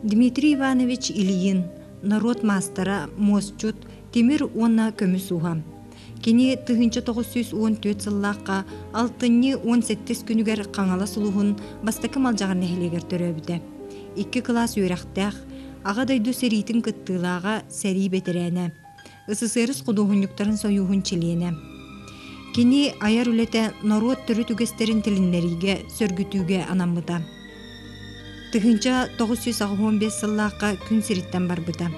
Дмитрий Иванович Ильин, народ мастера, мосчут, темир уонна көмүс уха. Кини тыгынча 914 сыллаққа 6-18 күнігер қаңала сұлуғын бастакы малжағыр нәхилегер төрөбіде. 2 класс үйрақтақ, аға дайду сәритін кыттылаға сәрі бетерәне. Исысырыс құдуғынюктарын союғын чилиене. Кини аяр үлете народ түрі түгестерін тілінлеріге сөргүтүүге анамбыда. Тыгынча 915 сыллаққа күн сириттен барбыда.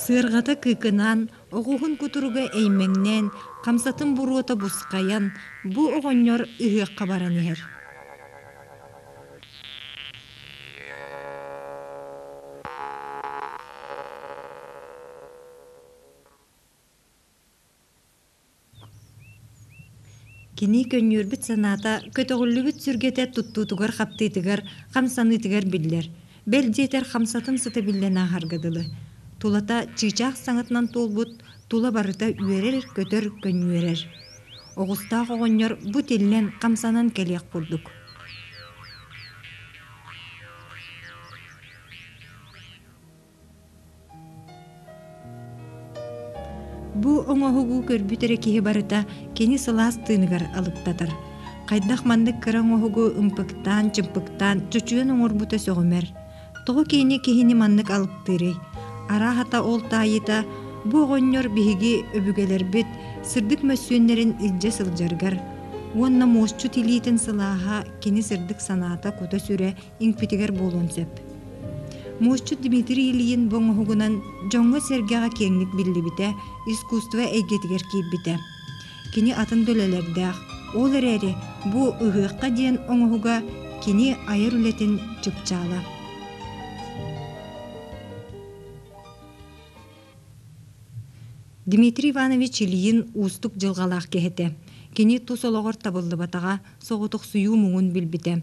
Сырғата кыкынан, оғуғын күтіруге әймеңнен, қамсатын бұруыта бұсқаян, бұ оғыньор ұғыққа баран ехер. Кини көннюрбіт саната көтөғүллүбіт сүргете туттутугар қаптыйтыгар, қамсаныйтыгар биллер. Бәлдетер қамсатын сыты биллен ағаргадылы. Тулата чыйчақ саңытынан толбут, тула барыта үйерер көтөр көннюерер. Оғыстақ оғыньор бұт еллен қамсанан кәлек бұлдық. Бұ оңоғугу көрбүтері кеге барыта кені сылас тыыныгар алыптатыр. Қайдақ мандық кыран оғугу ұмпықтан, чымпықтан, чүчуен оңыр бұта соғымер. Тоғы кені кехini мандық алыптыры. Ара хата ол тайыта, бұ оғыньор биһиги өбүгелер бит, сырдык мөссүөннерин илже сылжаргар. Уонна мосчу тилиитин сылааха кені сырдык санаата кута сүрэ иңпитигер болуун сөп. Мосчу Дмитрий Ильин боңоһугунан жоңго сергега кеңник биллибите, искусство эйгетигер кийбите. Кини атын дөлелердäх, ол эрери бу ыгыакка диэн оңоһуга кини айыр үлетин чыпчаала. Дмитрий Иванович Ильин устук жылгалаах кехете. Кини тусологор табыллыбатаға соғытық сүйу мұңын билбите.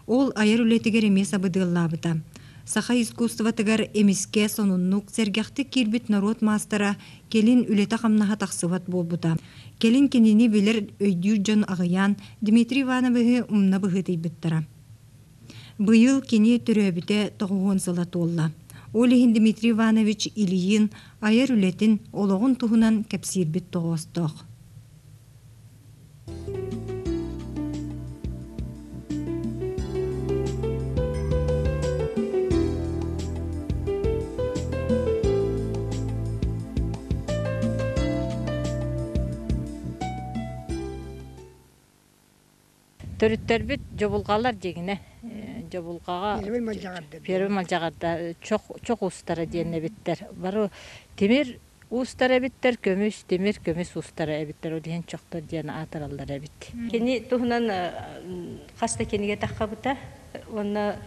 Ол айыр үлетигер эмес абыдыллабыта. Саха искусствотыгар эмиске сонуннук сергяхты кирбит народ мастера келин үлете қамнаға тақсыват болбута. Келин кенини билер өйдүр жон ағыян Дмитрий Ивановичы умна бұғытай біттара. Быйыл кени түрөбіте тоғуын сылат олла. Олихин Дмитрий Иванович Ильин айыр үлетін олығын туғынан кәпсирбит тоғыстық. Төрүттөрбүт жобулгалар дегине. Жобулгага первый малжагарда чок устара дегене биттер. Бары темир устара биттер, көмүс, темир көмүс устара биттер. Олген чоктор дегене атыралдар бит. Кени тухунан каста кениге таккабыта. Онна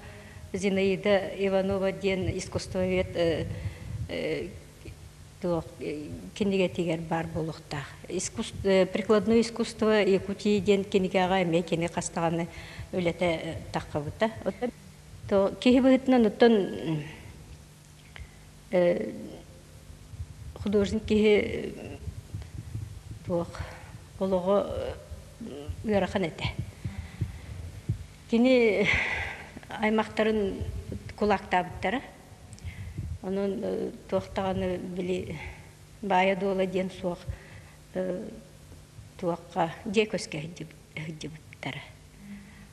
Зинаида Иванова деген искусствовед кенеге тигер бар болуқта. Прикладное искусство Якутии ден кенегеға эме кене қастағаны өлеті таққабыта. Кеге бұғытынан ұттан художник кеге олығы үйарақан әті. Кене аймақтарын кулақтабыттары. Onun tuaqtağını bili baya dola den soğuk tuaqqa jekoske hıcıbıttara.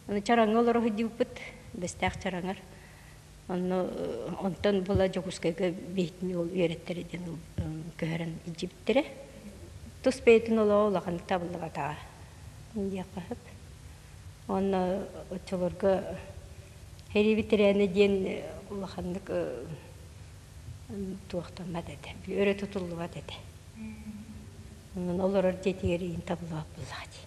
Onu çarangı olur hıcıbıt, bestaq çarangar. Onu ondan bula jokuskega beytin yol öğretleri den köheren hıcıbıttara. Tus beytin olağın tabıllığa tağa. Yaqa hıp. Onu çolurga heri bitirene den ulağanlık туақтама деді, өрі тұтылуа деді. Олар жетігерейін табылуа бұлғады.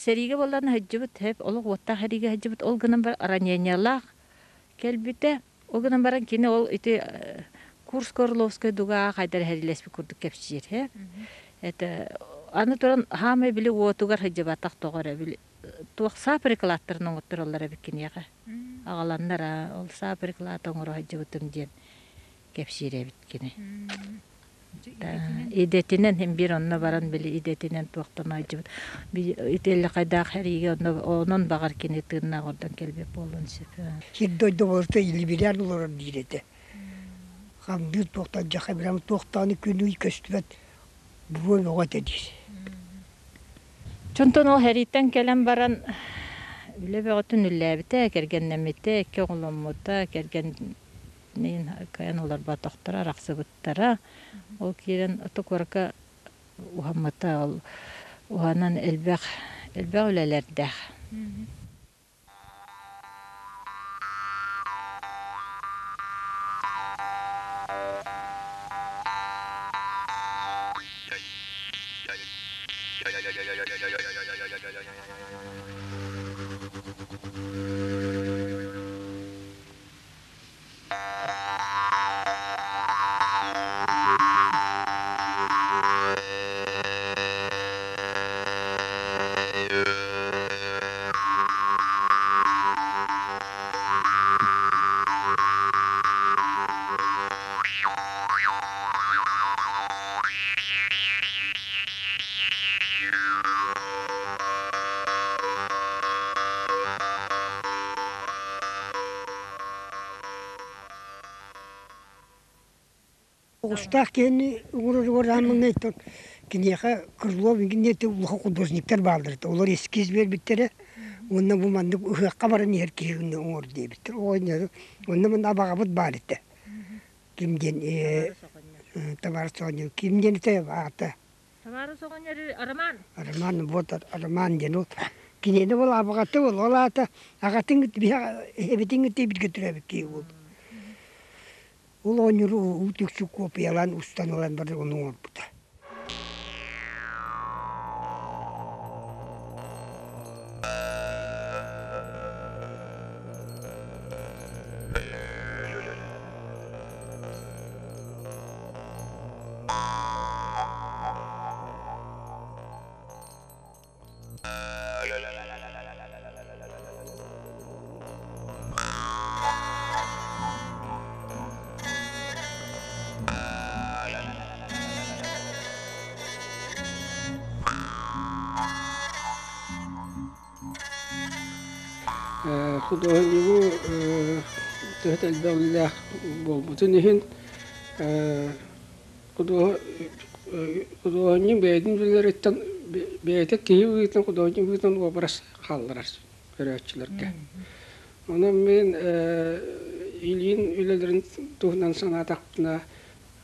Seriga bollan hajjubut hep olu watta hariga hajjubut ol gынан бар ранениялах келбите ol гынан баран кине ол ити курс Корловской дуга хайдар харилеспи курдук кепчир he это аны туран хамы биле отугар хажабатак тогора биле туак саприклаттырның оттураллар биккинега агаланнар ол саприклат оңор хажабутым ден кепшире биткине идетинен hem bir онна баран биле идетинен туактан айжыбыт ителе кайда хариге онон багар кине тынна гордан келбеп болун сеп хиддойдо болса илбирян олар дирете хам бир туактан жаха бирам туактаны күнү көстүбөт бу богот эдис чонтон ол харитен келен баран биле бөгөтүн үлләбите кергеннемите көгөлөммута керген нин каян олар батактара раксыбыттара ол кирен токорка ухаммата ол уханан элбек үлелердә Устах кени урамын айтты. Кинеха Крылов гинете улха художниктер бардыр. Олар эскиз бербиттере. Онна бу манды укка баран еркегин оңор дебиттер. Ойнер. Онна мында багабыт бар ите. Кимден товар соня. Кимден те ата. Товар соня Арман. Арман вот Арман дену. Кинене бол абагаты бол олата. Агатын эбитин тебит götürебик ки бол. Ул оныру утукчу копиялан устан olan бар оның орбута. Художнику төхтел бәулләх булбутынын художник бәйдин билереттен бәйдек кийүтен художник бүтән образ халлар көрәчләргә. Аны мен илин үлеләрен туһнан санатакна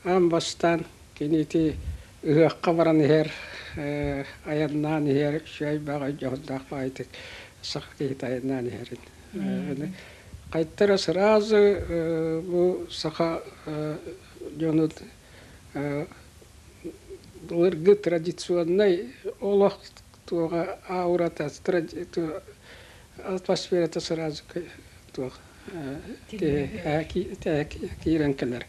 амбастан кенети ыкка баран хер аяннан хер шай бага жохдак айтык. Сахкитайнан херин. Кайттара сразу бу саха жонут лыргы традиционный олах туга аурата атмосферата сразу туга кирен келер.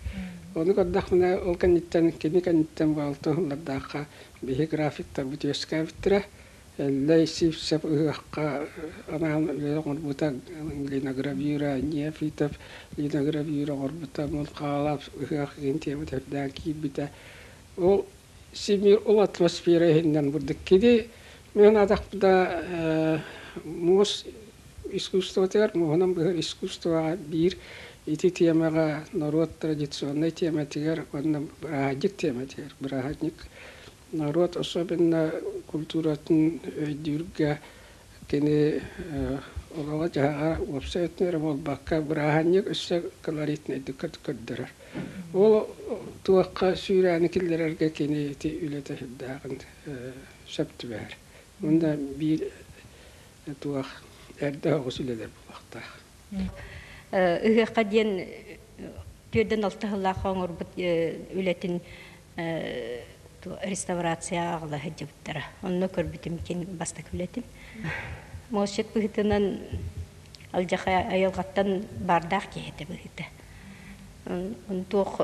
Onu kadakna olkan itten kinikan itten balto ladaka bihi grafiktар бутёска витре лейсив сеп ыкка анан горбута лина гравюра нефитов лина гравюра горбута мон калап ыкка гентем тепдан кибите ол симир ол атмосфера хиннен бурдык киди мен адакда мус искусство тер монам бир искусство бир ити темага народ традиционный тема тигер онна браадик тема тигер браадник народ особенно культуратын дюрга кене Олава жаға вебсайтнер бол баққа бұрағанек үсі колоритный дүкірді көрдірір. Ол туаққа сүйрәні келдерерге кенеті үлеті хиддағын сөпті бәр. Онда бір туақ әрді оғыз үлелер бұлақтақ. Үгіққа ден түрден алтығылаға оңыр бұд үлетін реставрация ағылы хеджіптері. Оны көрбітім кен бастақ үлетін. Мошет бұғытынан алжаға айылғаттан бардақ кейті бұғыты. Онтуқ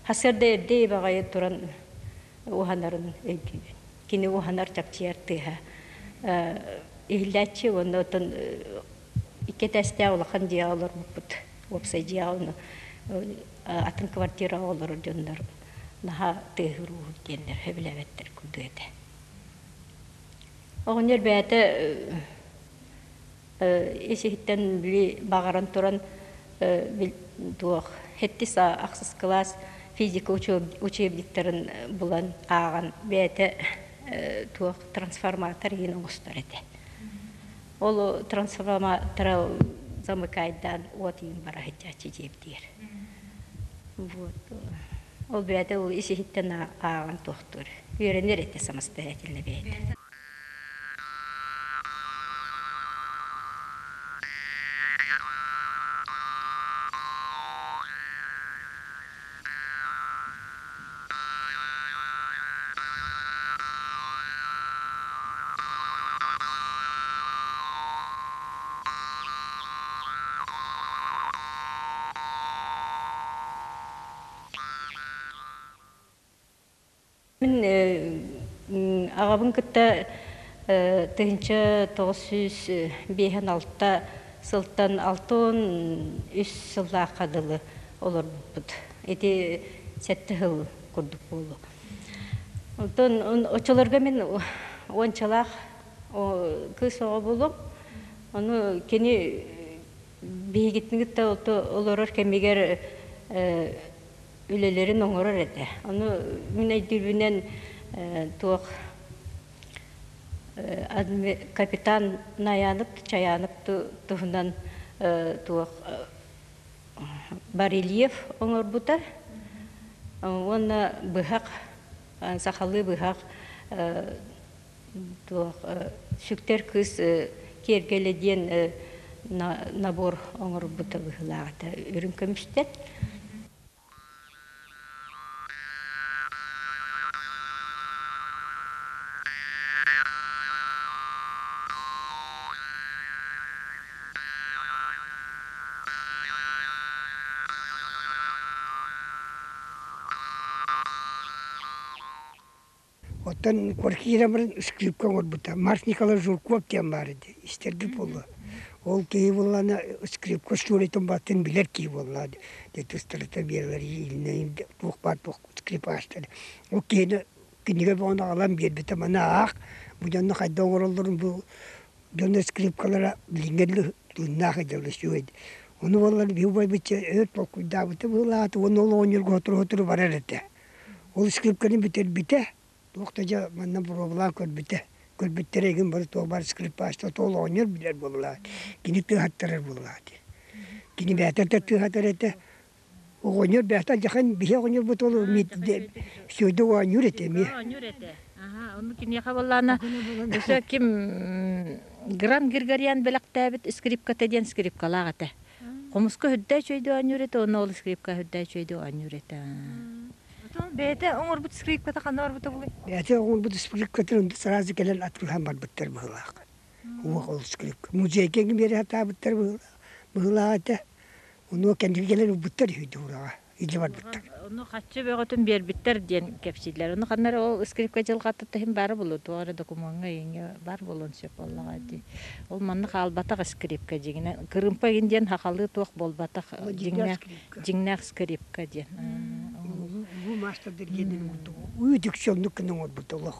хасырда ердей бағайы тұран оғанарын өйдейін. Кені оғанар чапчияр тұға. Игілдәтші оны отын ике тәсті ауылақан дия олар бұппыт. Опсай дия оны атын квартира олар жондар. Наға тұғыру дендер, хөбіләветтер күлді. Оғынер бәйті есігіттен білі бағаран тұран хеттіс ақсыз класс физика учебдіктерін бұлан ағын бәйті трансформатор ең оңыстар еді. Ол трансформатор замыкайдан от ең бара хетчачы жебдер. Ол бәйті ол есігіттен ағын тоқтыр. Үйренер етті самостоятельно бәйті. Ағабын күтті тұхыншы 956 сылттан 6-3 сылға қадылы олар бұд. Эти сәтті ғыл күрдік болу. Очыларға мен ончалақ күс оға болу. Оны кені бейгетінгітті оларыр кәмегер үлелерін оңырыр әді. Оны мен әйділбінен туақ капитан наянып, чаянып тұғынан туақ Барильев оңыр бұта. Оны бұғақ, сақалы бұғақ сүктер күз кергеледен набор оңыр бұта бұғылағыда үрін көміштен. Оттан квартирамын скрипка орбута. Марс Николай Журков тем барыды. Истерді болу. Ол кей боланы скрипка сөйлетін батын білер кей болады. Деті ұстарыта берлер еліне туқ бар туқ скрипа аштады. Ол кейді кенеге бағына алам бербеті мана ақ. Бұданны қайда оңыралдырын бұл жонда скрипкалара білінгерлі тұнна қайдалы сөйді. Оны болар бей бітсе өт бол күйда бұты бұл аты. Оны ол оңырға отыру барар әді. Ол скрипканы бітер. Тоқтажа манна проблем көрбіттер еген бір тоқ бар скрипа ашты тол ойнер білер болылады. Кені тұғаттарар болылады. Кені бәтірді тұғаттар әді. Ойнер бәтір жақын бейе ойнер бұт олы сөйді ойнер әті. Ойнер әті. Оны кені еқа болланы. Өсі кім Гран Григориян біліқті әбіт скрипка тәден скрипкалақ әті. Қомысқа хүдді чөйді ойнер әті, оны ол скрипка хүдді чөйді ойнер әті. Бәйті оңыр бұт скрипката қанда бар бұты бұлай? Бәйті оңыр бұт скрипката ұнды сразу келен атқылған бар бұттар бұғылақ. Ол скрипка. Музейкенгі бері хата бұттар бұғылақ әті. Оны кәндігі келен бұттар үйді ұраға. Үйді бар бұттар. Оны қатшы бөғітін бер біттер ден кәпсейлер. Оны қандар ол скрипка жылғатты тұхын бары болу. Туғары документға еңе бар болуын сөп болуға де. Ол манны қалбатақ скрипка дегіне. Кырымпа енден хақалы туақ болбатақ жingнақ скрипка ден. Bu masterdir gedin oldu. Uyuduk şonluk kının oldu Allah.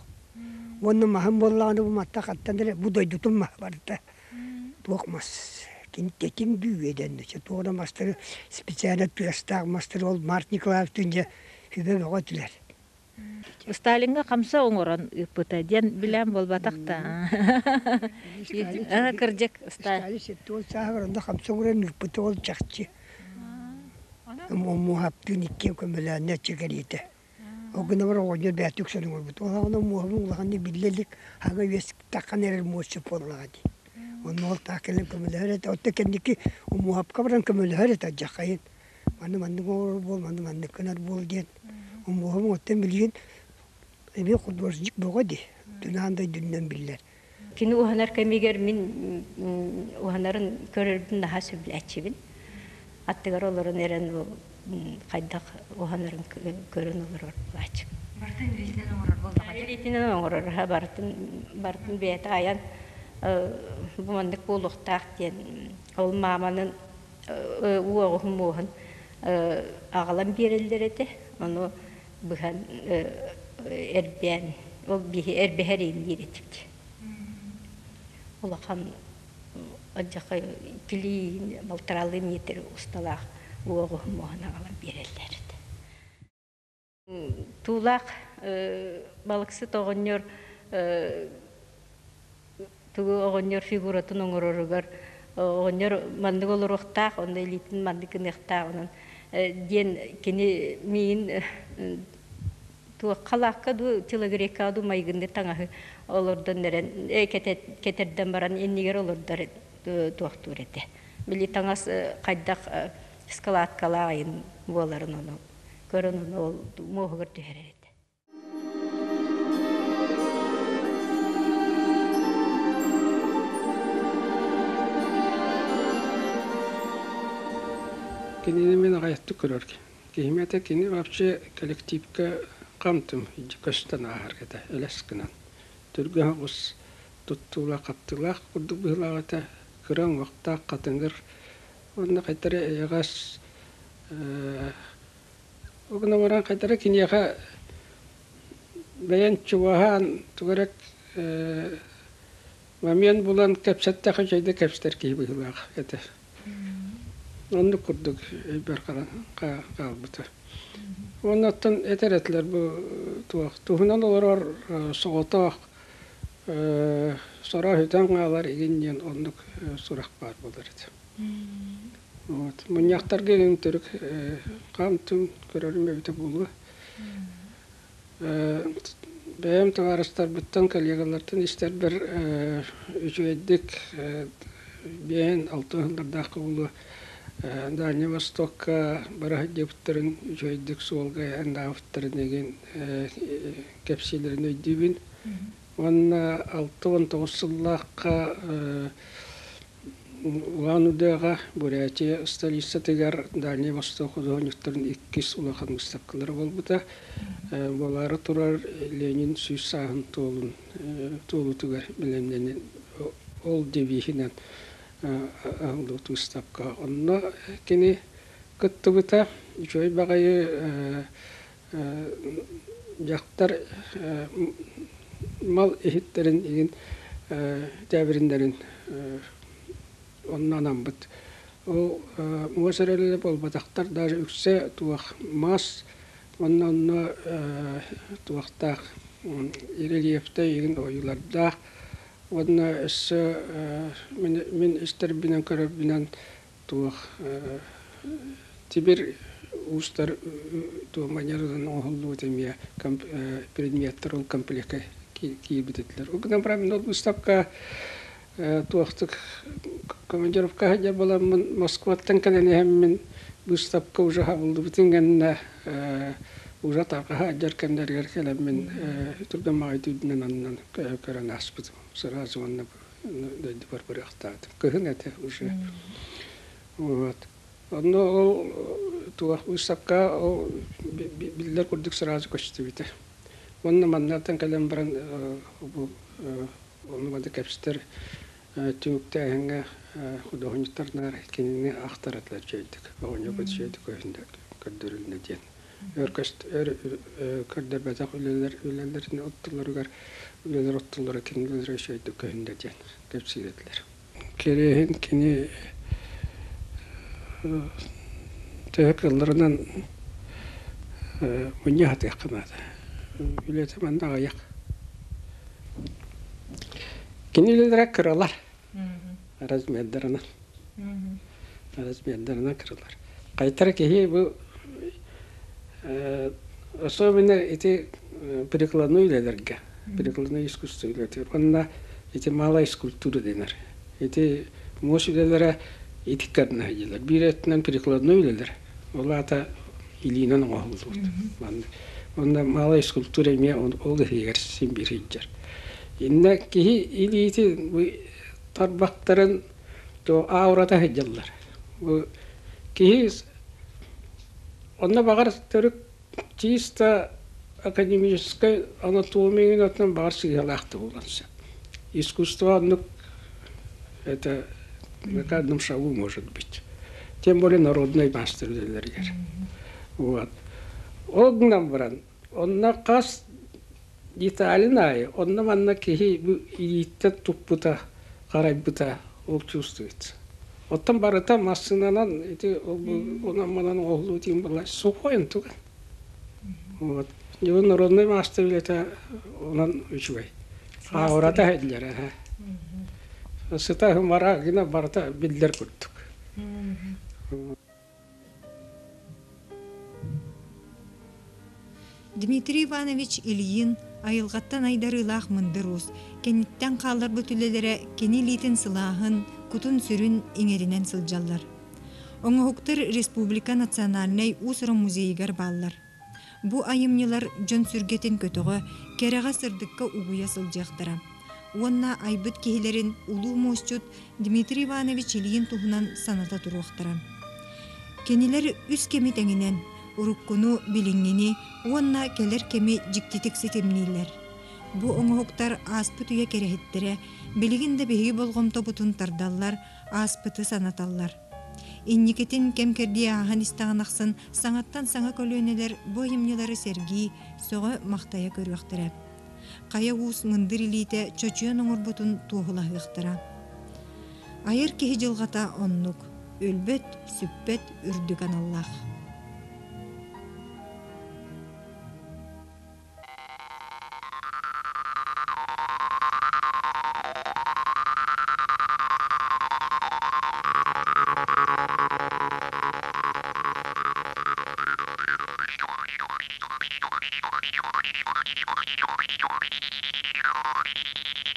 Onun maham bollağını bu matta kattandır. Bu da tutun mahvarda. Doğmaz. Kendi büyüden de. Doğru master spesialet plastik master ol Mart Nikolayev tünce hübe baktılar. Сталинга камса оңорон ыппыта ден билем болбатакта. Кырдык Стали сеттол сахарында хамсогурен нүппүтөл чакчы. Муһаптын икке көмөләне чигәрите. Огына бар огына бәтүк сөнүң бут. Оны муһабын улаганы биллелик хага вес такан эрер мусы поллаги. Оны ол такелен көмөләре отта кендики муһабка баран көмөләре та жакайын. Маны гор бол маны көнөр бол ден. Муһабын отта билген эбе художник богоди. Дүнәндә дүннән билләр. Кини уханар кемигер мин уханарын көрөрдүн наха сөбләчибин. Аттыгар олорун эрен кайдак уханарын көрөн олор бач. Бартын ризен оңорор болду. Элитинен оңорор ха бартын бет аян бу мандык болуктак ден ол маманын уогун мугун агалам берилдерете. Аны бухан эрбен ол бихи эрбехерин диретик. Улахан аджакай кили балтыралы метр усталах уогу моана алып берелер. Тулак балыксы тогоннор тугу огоннор фигуратын оңороргар огоннор мандык олоруктак онда элитин мандыкыныкта онун ден кини мин ту калакка ду телегрека ду майгынды таңа олордон нерен кетерден баран эннигер олордар туактурете. Били таңас кайдак скалаткалайын боларын ону көрөн ол могыр төһөрөт. Кини мен гайты көрөргө. Киймете кини вообще коллективка камтым көстөн ахаргата элескинен. Түргө ус туттула каттылак курдук былагата кыран вакта катынгыр. Онда кайтара ягас огна баран кайтара кинияга баян чуахан тугарак мамиан булан кепсетте хажайда кепстер ки былага эте. Онда курдук беркара калбыты. Оннан этеретлер бу туак. Туһунан олар соготак сарахытан алар игинен ондук сурак бар болар эти. Вот. Муньяктар келген түрк камтым көрөрүм бите булу. Бәем товарыстар буттан коллегалардан истер бер үчөйдик бен алтыгында кылу Дальний Востокка барахадептарын үчөйдик солга андавтар деген кепсилерин өйдүбүн. Онна 6-19 жыллакка Улан-Удыга Бурятия столица тегер Дальний Восток художниктарын 2 улахан мустакылары болбута. Болары турар Ленин сүйсагын толу тегер билемнен ол дебихинен алды тустапка. Онна кини кыттыбыта жой багайы жактар мал эхиттерин еген тәбириндерин оннан амбыт. Ол муасарелі болбатақтар даже үксе туақ мас, оннан туақтақ ирелиефте еген ойыларда. Онна өсі мен істер бінен көріп бінен туақ тибір ұстар туақ манерден оғылу өтемия предметтер ол комплекті кейбітетілер. Оғынан правильно ол ұстапқа туақтық командировка хаджа была Москваттан кенен мен выставка уже булды битингенне уже тапка хаджар кендергер келем мен турда майдуднан аннан көрөн аспыт сразу онна дойду барбарахтат кыгынете уже вот оно туах выставка биллер курдук сразу көчтү бите онна маннатан келем баран onu da kapsiter tümükte henge hudahınçlarına kendini aktaratlar şeydik. Onu bu şeydik oyunda kadırıldı diyen. Örkast kadar bazı ülelerin ottuları kendileri şeydik oyunda diyen kapsiletler. Kerehin kini teheklerden münyat yakamadı. үлетемен да аяк. Кинилерек кыралар. Размердерина. Размердерина кыралар. Кайтар кеһи бу особенно эти прикладные ледерге, прикладное искусство ледер. Онна эти малая скульптура денер. Эти мощилелere этикадна хилер. Биретнен прикладной ледер. Олата илинен оғылды. Онда малая скульптура ме олды хегер син бирейдер. Инна кеһи илити бу тарбактарын то аурата хеджаллар. Бу кеһи онда багар төрүк чисто академической анатомией отнан багар сыгалахты булганса. Искусство это на каждом шагу может быть. Тем более народный мастер делергер. Вот. Огнам бран. Он на кас детальная. Он на манна кихи илитте туппута, карайбута ол чувствуется. Оттан барыта массынанан эти онан манан оглу тим была сухоен туган. Вот. Его народный мастер это онан учвай. А ората хедлер. Сыта хумара гына барта билдер күттүк. Дмитрий Иванович Ильин айылғаттан айдарылақ мындырус, кенеттен қалар бүтілелері кені литін сылағын, күтін сүрін еңерінен сылжалар. Оңығықтыр Республика национальный усыры музейгер баллар. Бу айымнелар жон сүргетін көтіғі кереға сырдыққа уғуя сылжақтыра. Онна айбыт кейлерін улу мосчут Дмитрий Иванович Ильин туғынан саната тұруқтыра. Кенелер үс кемі тәңінен, уруккуну билиңгини, онна келер кеми жиктитик сетемнейлер. Бу оңоқтар аспыт үйе керехеттіре, билигінде беги болғымта бұтын тардаллар, аспыты санаталлар. Инникетин кемкерди ахан истағанақсын саңаттан саңа көлөнелер бойымнелары серги, соғы мақтая көріқтірі. Қая уус мындыр илите чочуен оңыр бұтын туғылағықтыра. Айыр кехи жылғата оннук, өлбет, сүппет, үрдіган Аллах.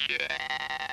Yeah.